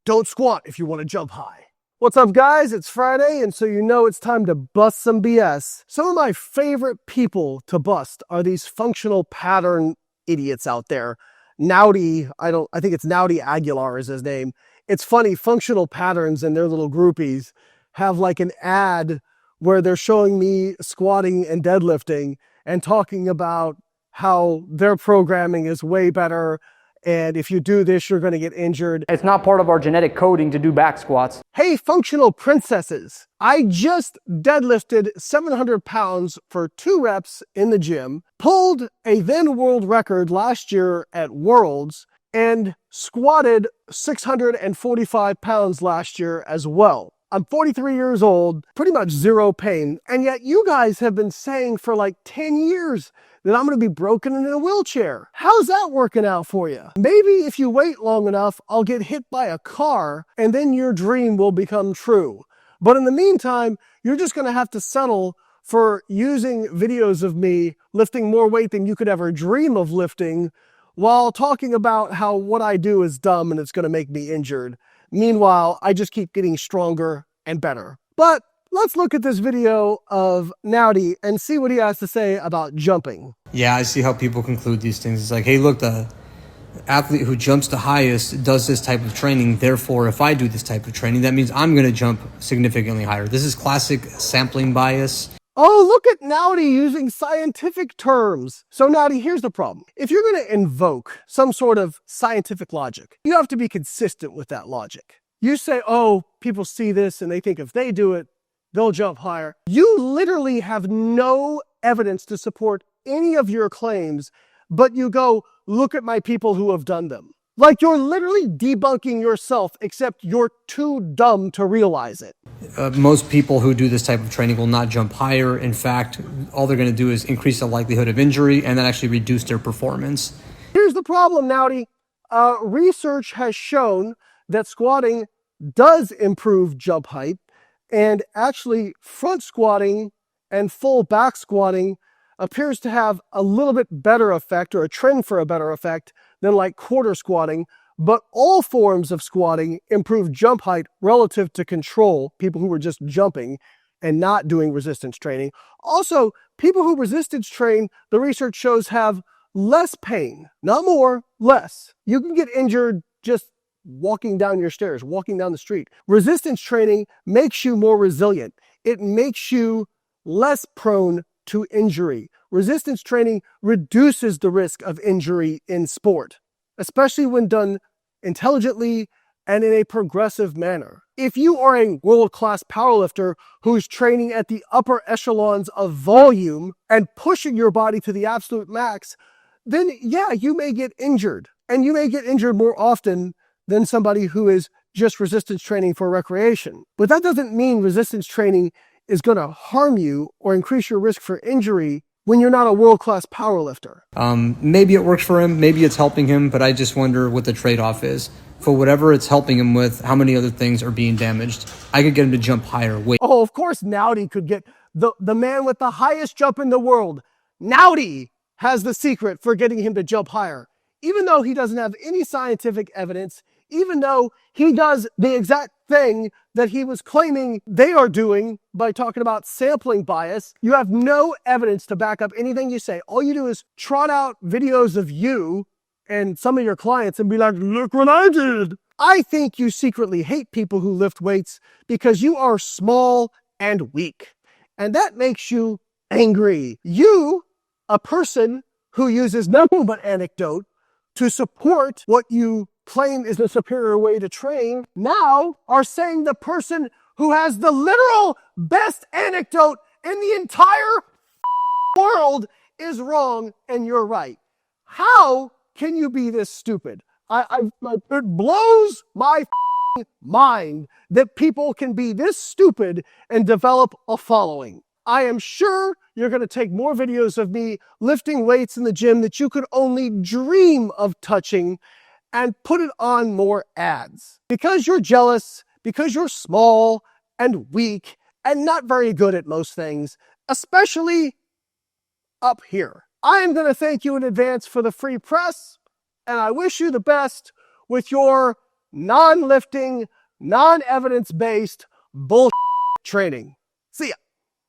Don't squat if you want to jump high. What's up, guys? It's Friday, and so you know it's time to bust some BS. Some of my favorite people to bust are these functional pattern idiots out there. Naudi, I think it's Naudi Aguilar is his name. It's funny, functional patterns and their little groupies have like an ad where they're showing me squatting and deadlifting and talking about how their programming is way better. And if you do this, you're going to get injured. It's not part of our genetic coding to do back squats. Hey, functional princesses. I just deadlifted 700 pounds for 2 reps in the gym, pulled a then world record last year at Worlds, and squatted 645 pounds last year as well. I'm 43 years old, pretty much zero pain, and yet you guys have been saying for like 10 years that I'm going to be broken in a wheelchair. How's that working out for you? Maybe if you wait long enough, I'll get hit by a car and then your dream will become true. But in the meantime, you're just going to have to settle for using videos of me lifting more weight than you could ever dream of lifting while talking about how what I do is dumb and it's going to make me injured. Meanwhile, I just keep getting stronger and better. But let's look at this video of Naudi and see what he has to say about jumping. Yeah, I see how people conclude these things. It's like, hey, look, the athlete who jumps the highest does this type of training. Therefore, if I do this type of training, that means I'm going to jump significantly higher. This is classic sampling bias. Oh, look at Naudi using scientific terms. So Naudi, here's the problem. If you're going to invoke some sort of scientific logic, you have to be consistent with that logic. You say, oh, people see this and they think if they do it, they'll jump higher. You literally have no evidence to support any of your claims, but you go, look at my people who have done them. Like you're literally debunking yourself, except you're too dumb to realize it. Most people who do this type of training will not jump higher. In fact, all they're going to do is increase the likelihood of injury and then actually reduce their performance. Here's the problem, Naudi. Research has shown that squatting does improve jump height, and actually front squatting and full back squatting appears to have a little bit better effect, or a trend for a better effect, than like quarter squatting. But all forms of squatting improve jump height relative to control, people who were just jumping and not doing resistance training. Also, people who resistance train, the research shows, have less pain, not more, less. You can get injured just walking down your stairs, walking down the street. Resistance training makes you more resilient. It makes you less prone to injury. Resistance training reduces the risk of injury in sport, especially when done intelligently and in a progressive manner. If you are a world-class powerlifter who's training at the upper echelons of volume and pushing your body to the absolute max, then yeah, you may get injured. And you may get injured more often than somebody who is just resistance training for recreation. But that doesn't mean resistance training is going to harm you or increase your risk for injury when you're not a world-class powerlifter. Maybe it works for him, maybe it's helping him, but I just wonder what the trade-off is. For whatever it's helping him with, how many other things are being damaged? I could get him to jump higher. Wait. Oh, of course Naudi could get the man with the highest jump in the world. Naudi has the secret for getting him to jump higher. Even though he doesn't have any scientific evidence, even though he does the exact thing that he was claiming they are doing by talking about sampling bias, you have no evidence to back up anything you say. All you do is trot out videos of you and some of your clients and be like, look what I did. I think you secretly hate people who lift weights because you are small and weak. And that makes you angry. You, a person who uses nothing but anecdote to support what you claim is the superior way to train, now are saying the person who has the literal best anecdote in the entire world is wrong and you're right. How can you be this stupid? It blows my mind that people can be this stupid and develop a following. I am sure you're going to take more videos of me lifting weights in the gym that you could only dream of touching and put it on more ads. Because you're jealous, because you're small and weak and not very good at most things, especially up here. I am going to thank you in advance for the free press, and I wish you the best with your non-lifting, non-evidence-based bullshit training. See ya.